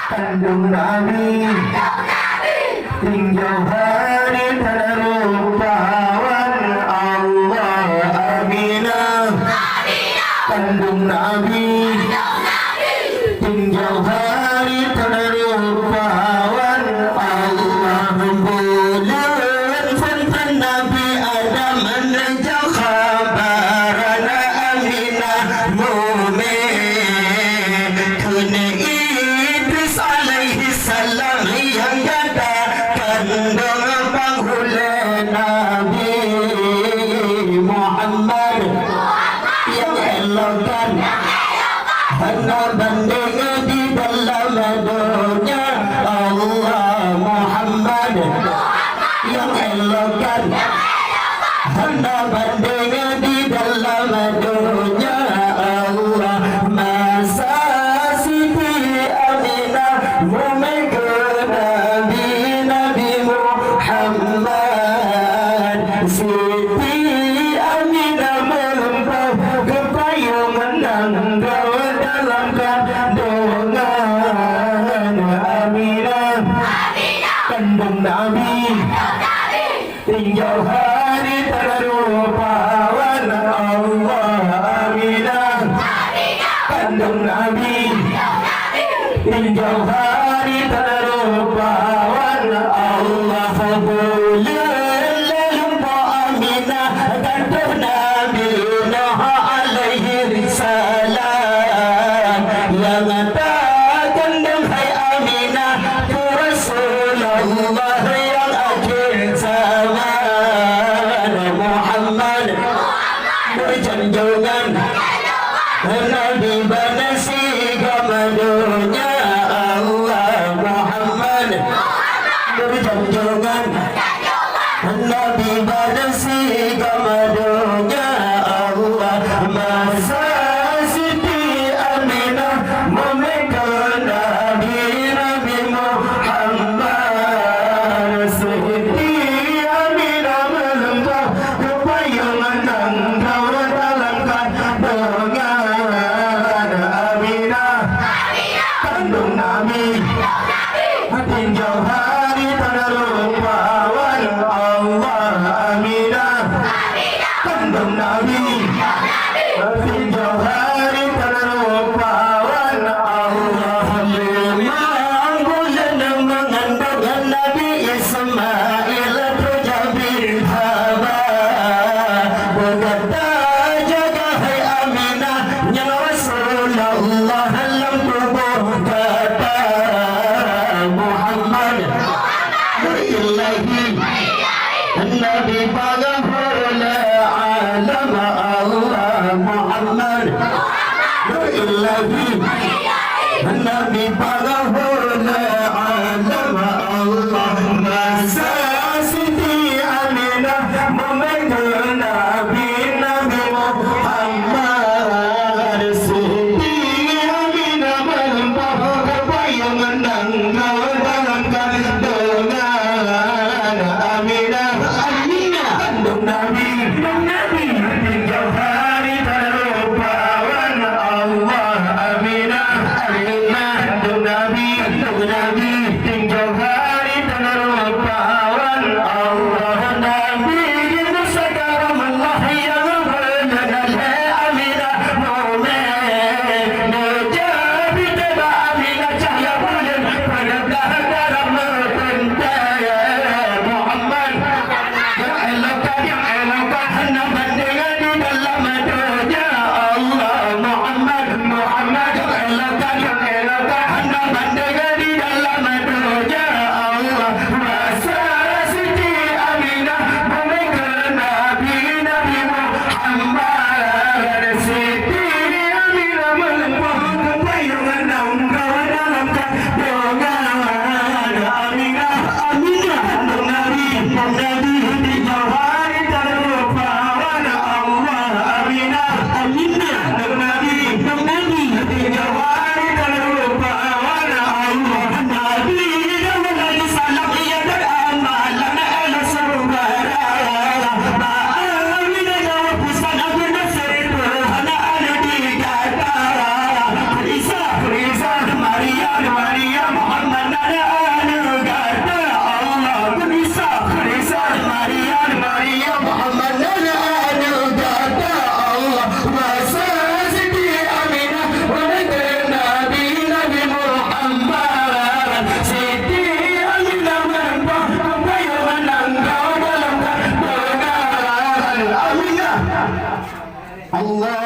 kandung Nabi, tinjau hari terlupawan Allah Aminah, kandung Nabi, tinjau hari terlupawan Allah bulan santan Nabi Adam menajak khabaran Aminah mu'min kena Idris alaihi salam yang ada kandung penghula Nabi Muhammad yang elokkan hana banding di dalam dunia Allah Muhammad yang elokkan hana banding di dalam dunia Allah masa Siti Aminah memegah Nabi Muhammad Siti Aminah melempah kepayung menanggal dalam kandungan Aminah kandung Nabi tinjau hari terlupawan Allah Aminah kandung Nabi tinjau hari terlupawan Allah bulan lupa Aminah kandung Nabi Nuh alaihi salam yang kandung hai Aminah tu Rasulullah yang akhir zaman Muhammad berjanjungan Nabi banasi gamadunya Allah Muhammad berjanjungan Nabi banasi gamadunya Allah masa Siti Aminah memegang Nabi Muhammad Siti Aminah melempah kepayung menangkau dalam kandungan Aminah kandung Nabi tinjau hari terlupawan Allah Aminah kandung Nabi tinjau hari terlupawan Allah memang bulan mengandung Nabi Ismail terjabir Hawa berkata jaga hai Aminah yang Rasulullah dalam tubuh kata Muhammad ilahi Nabi paghfir alam Allah Muhammad ilahi Nabi paghfir alam Allah masa Siti Aminah memegang Nabi Muhammad Siti Aminah melempah kepayung menangkau dalam kandungan Aminah kandung Nabi tinjau hari terlupawan Allah Aminah kandung Nabi Masa Siti Aminah wanita Nabi Muhammad. Siti Aminah menempah apa yang menangkau dalam kebenaran. Aminah Allah